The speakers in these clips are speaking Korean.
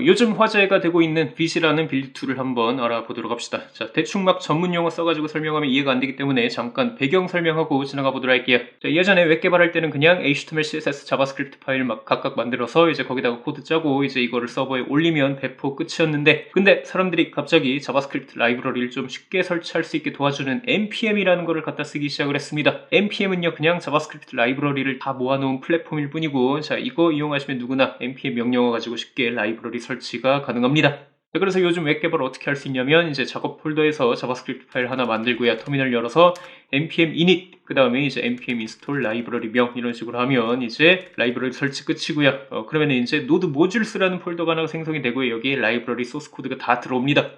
요즘 화제가 되고 있는 Bit이라는 빌드 툴을 한번 알아보도록 합시다. 자, 대충 막 전문 용어 써가지고 설명하면 이해가 안 되기 때문에 잠깐 배경 설명하고 지나가 보도록 할게요. 자, 예전에 웹 개발할 때는 그냥 HTML, CSS, 자바스크립트 파일 막 각각 만들어서 이제 거기다가 코드 짜고 이제 이거를 서버에 올리면 배포 끝이었는데, 근데 사람들이 갑자기 자바스크립트 라이브러리를 좀 쉽게 설치할 수 있게 도와주는 npm이라는 거를 갖다 쓰기 시작을 했습니다. npm은요 그냥 자바스크립트 라이브러리를 다 모아놓은 플랫폼일 뿐이고, 자, 이거 이용하시면 누구나 npm 명령어 가지고 쉽게 라이브러리 설치가 가능합니다. 그래서 요즘 웹 개발을 어떻게 할 수 있냐면, 이제 작업 폴더에서 자바스크립트 파일 하나 만들고요, 터미널 열어서 npm init 그 다음에 이제 npm install 라이브러리 명 이런 식으로 하면 이제 라이브러리 설치 끝이고요. 그러면 이제 노드 모듈스라는 폴더가 하나 생성이 되고요, 여기에 라이브러리 소스 코드가 다 들어옵니다.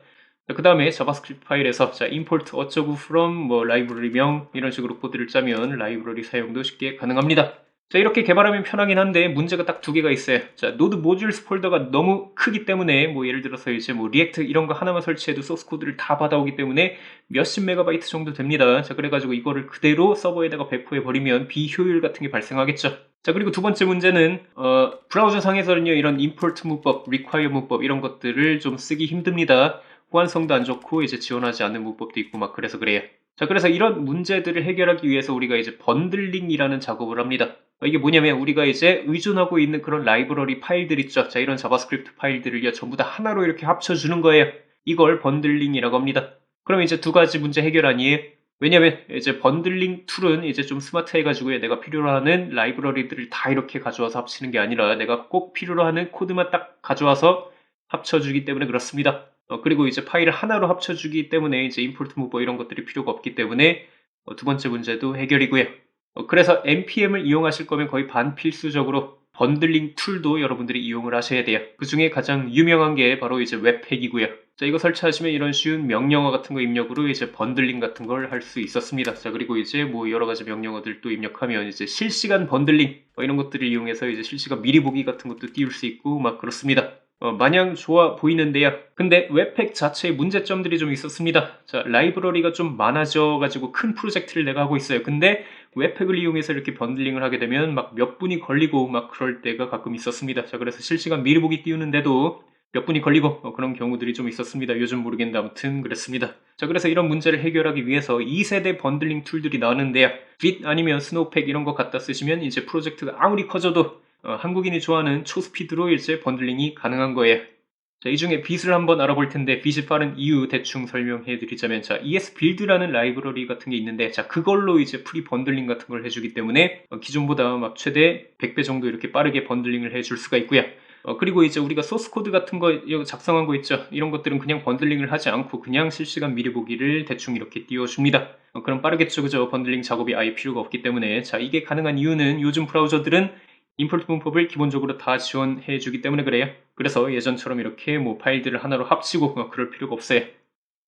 그 다음에 자바스크립트 파일에서 자 import 어쩌고 from 뭐 라이브러리 명 이런 식으로 코드를 짜면 라이브러리 사용도 쉽게 가능합니다. 자, 이렇게 개발하면 편하긴 한데 문제가 딱 두 개가 있어요. 자, 노드 모듈스 폴더가 너무 크기 때문에 뭐 예를 들어서 이제 뭐 리액트 이런 거 하나만 설치해도 소스 코드를 다 받아오기 때문에 몇십 메가바이트 정도 됩니다. 자, 그래가지고 이거를 그대로 서버에다가 배포해 버리면 비효율 같은 게 발생하겠죠. 자, 그리고 두 번째 문제는 브라우저 상에서는요 이런 import 문법, require 문법 이런 것들을 좀 쓰기 힘듭니다. 호환성도 안 좋고 이제 지원하지 않는 문법도 있고 막 그래서 그래요. 자, 그래서 이런 문제들을 해결하기 위해서 우리가 이제 번들링이라는 작업을 합니다. 이게 뭐냐면 우리가 이제 의존하고 있는 그런 라이브러리 파일들 있죠. 자, 이런 자바스크립트 파일들을요 전부 다 하나로 이렇게 합쳐주는 거예요. 이걸 번들링이라고 합니다. 그럼 이제 두 가지 문제 해결 아니에요? 왜냐면 이제 번들링 툴은 이제 좀 스마트해가지고 내가 필요로 하는 라이브러리들을 다 이렇게 가져와서 합치는 게 아니라 내가 꼭 필요로 하는 코드만 딱 가져와서 합쳐주기 때문에 그렇습니다. 그리고 이제 파일을 하나로 합쳐주기 때문에 이제 import move 이런 것들이 필요가 없기 때문에 두 번째 문제도 해결이고요. 그래서 npm을 이용하실 거면 거의 반필수적으로 번들링 툴도 여러분들이 이용을 하셔야 돼요. 그 중에 가장 유명한 게 바로 이제 웹팩이고요. 자, 이거 설치하시면 이런 쉬운 명령어 같은 거 입력으로 이제 번들링 같은 걸 할 수 있었습니다. 자, 그리고 이제 뭐 여러 가지 명령어들도 입력하면 이제 실시간 번들링 이런 것들을 이용해서 이제 실시간 미리 보기 같은 것도 띄울 수 있고 막 그렇습니다. 마냥 좋아 보이는데요. 근데 웹팩 자체의 문제점들이 좀 있었습니다. 자, 라이브러리가 좀 많아져가지고 큰 프로젝트를 내가 하고 있어요. 근데 웹팩을 이용해서 이렇게 번들링을 하게 되면 막 몇 분이 걸리고 막 그럴 때가 가끔 있었습니다. 자, 그래서 실시간 미리 보기 띄우는데도 몇 분이 걸리고 그런 경우들이 좀 있었습니다. 요즘 모르겠는데 아무튼 그랬습니다. 자, 그래서 이런 문제를 해결하기 위해서 2세대 번들링 툴들이 나왔는데요. Vite 아니면 스노우팩 이런 거 갖다 쓰시면 이제 프로젝트가 아무리 커져도 한국인이 좋아하는 초스피드로 이제 번들링이 가능한 거예요. 자, 이 중에 Bit을 한번 알아볼 텐데, Bit이 빠른 이유 대충 설명해 드리자면, 자, ESBuild라는 라이브러리 같은 게 있는데, 자, 그걸로 이제 프리 번들링 같은 걸 해주기 때문에 기존보다 막 최대 100배 정도 이렇게 빠르게 번들링을 해줄 수가 있고요. 그리고 이제 우리가 소스 코드 같은 거 작성한 거 있죠. 이런 것들은 그냥 번들링을 하지 않고 그냥 실시간 미리 보기를 대충 이렇게 띄워줍니다. 그럼 빠르겠죠, 그죠? 번들링 작업이 아예 필요가 없기 때문에. 자, 이게 가능한 이유는 요즘 브라우저들은 임포트 문법을 기본적으로 다 지원해 주기 때문에 그래요. 그래서 예전처럼 이렇게 뭐 파일들을 하나로 합치고 그럴 필요가 없어요.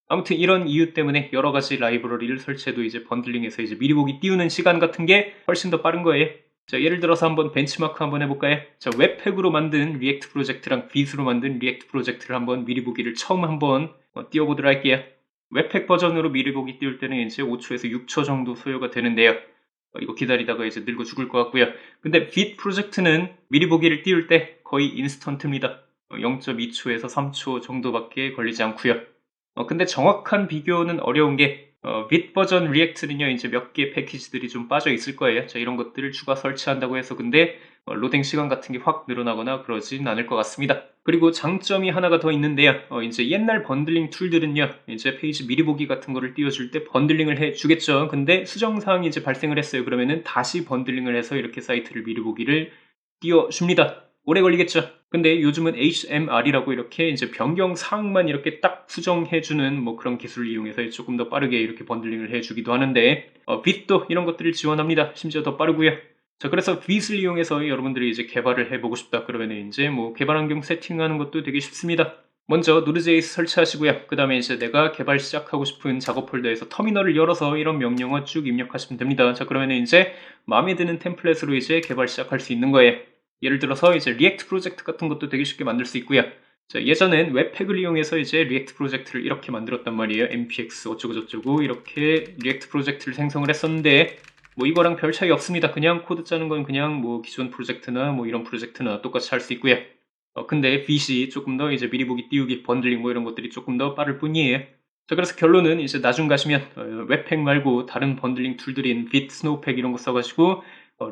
아무튼 이런 이유 때문에 여러 가지 라이브러리를 설치해도 이제 번들링해서 이제 미리 보기 띄우는 시간 같은 게 훨씬 더 빠른 거예요. 자, 예를 들어서 한번 벤치마크 한번 해볼까요? 자, 웹팩으로 만든 리액트 프로젝트랑 Bit으로 만든 리액트 프로젝트를 한번 미리 보기를 처음 한번 띄워보도록 할게요. 웹팩 버전으로 미리 보기 띄울 때는 이제 5초에서 6초 정도 소요가 되는데요. 이거 기다리다가 이제 늙어 죽을 것 같고요. 근데 Bit 프로젝트는 미리 보기를 띄울 때 거의 인스턴트입니다. 0.2초에서 3초 정도밖에 걸리지 않고요. 근데 정확한 비교는 어려운 게 Bit 버전 리액트는요 이제 몇 개 패키지들이 좀 빠져 있을 거예요. 자, 이런 것들을 추가 설치한다고 해서 근데 로딩 시간 같은 게 확 늘어나거나 그러진 않을 것 같습니다. 그리고 장점이 하나가 더 있는데요. 이제 옛날 번들링 툴들은요, 이제 페이지 미리 보기 같은 거를 띄워줄 때 번들링을 해주겠죠. 근데 수정사항이 이제 발생을 했어요. 그러면은 다시 번들링을 해서 이렇게 사이트를 미리 보기를 띄워줍니다. 오래 걸리겠죠. 근데 요즘은 HMR이라고 이렇게 이제 변경 사항만 이렇게 딱 수정해주는 뭐 그런 기술을 이용해서 조금 더 빠르게 이렇게 번들링을 해주기도 하는데, Bit도 이런 것들을 지원합니다. 심지어 더 빠르고요. 자, 그래서 Bit을 이용해서 여러분들이 이제 개발을 해보고 싶다 그러면 이제 뭐 개발 환경 세팅하는 것도 되게 쉽습니다. 먼저 Node.js 설치하시고요. 그 다음에 이제 내가 개발 시작하고 싶은 작업 폴더에서 터미널을 열어서 이런 명령어 쭉 입력하시면 됩니다. 자, 그러면 이제 마음에 드는 템플릿으로 이제 개발 시작할 수 있는 거예요. 예를 들어서 이제 리액트 프로젝트 같은 것도 되게 쉽게 만들 수 있고요. 자, 예전엔 웹팩을 이용해서 이제 리액트 프로젝트를 이렇게 만들었단 말이에요. npx 어쩌고저쩌고 이렇게 리액트 프로젝트를 생성을 했었는데, 뭐 이거랑 별 차이 없습니다. 그냥 코드 짜는 건 그냥 뭐 기존 프로젝트나 뭐 이런 프로젝트나 똑같이 할 수 있고요. 근데 빗이 조금 더 이제 미리 보기 띄우기, 번들링 뭐 이런 것들이 조금 더 빠를 뿐이에요. 자, 그래서 결론은 이제 나중 가시면 웹팩 말고 다른 번들링 툴들인 빗, 스노우팩 이런 거 써가지고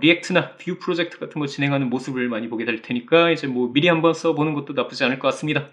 리액트나 뷰 프로젝트 같은 거 진행하는 모습을 많이 보게 될 테니까 이제 뭐 미리 한번 써보는 것도 나쁘지 않을 것 같습니다.